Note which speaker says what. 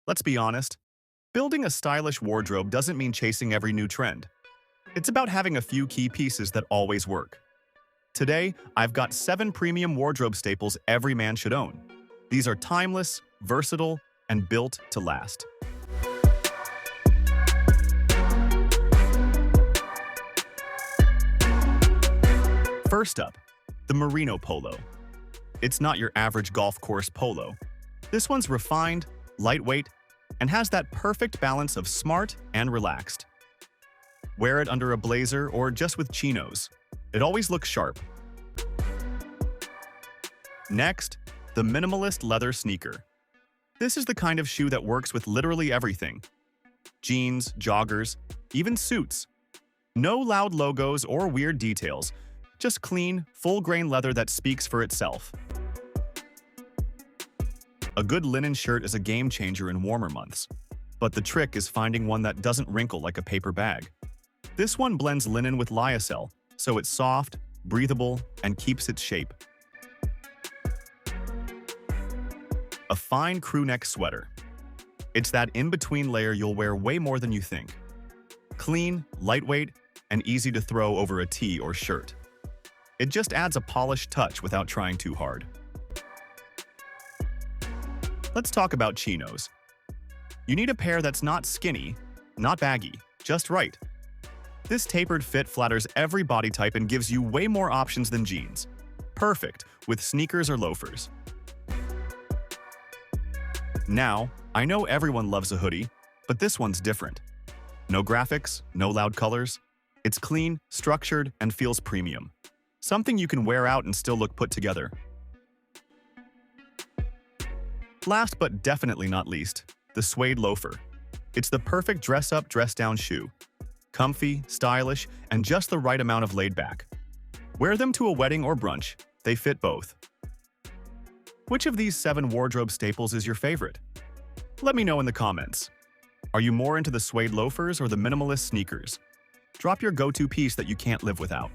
Speaker 1: Let's be honest, building a stylish wardrobe doesn't mean chasing every new trend. It's about having a few key pieces that always work. Today, I've got 7 premium wardrobe staples every man should own. These are timeless, versatile, and built to last. First up, the Marino Polo. It's not your average golf course polo. This one's refined, lightweight, and has that perfect balance of smart and relaxed. Wear it under a blazer or just with chinos. It always looks sharp. Next, the Minimalist leather sneaker. This is the kind of shoe that works with literally everything. Jeans, joggers, even suits. No loud logos or weird details, just clean, full-grain leather that speaks for itself. A good linen shirt is a game changer in warmer months, but the trick is finding one that doesn't wrinkle like a paper bag. This one blends linen with lyocell, so it's soft, breathable, and keeps its shape. A fine crewneck sweater. It's that in-between layer you'll wear way more than you think. Clean, lightweight, and easy to throw over a tee or shirt. It just adds a polished touch without trying too hard. Let's talk about chinos. You need a pair that's not skinny, not baggy, just right. This tapered fit flatters every body type and gives you way more options than jeans. Perfect with sneakers or loafers. Now, I know everyone loves a hoodie, but this one's different. No graphics, no loud colors. It's clean, structured, and feels premium. Something you can wear out and still look put together. Last but definitely not least, the Suede Loafer. It's the perfect dress-up, dress-down shoe. Comfy, stylish, and just the right amount of laid-back. Wear them to a wedding or brunch. They fit both. Which of these 7 wardrobe staples is your favorite? Let me know in the comments. Are you more into the Suede loafers or the minimalist sneakers? Drop your go-to piece that you can't live without.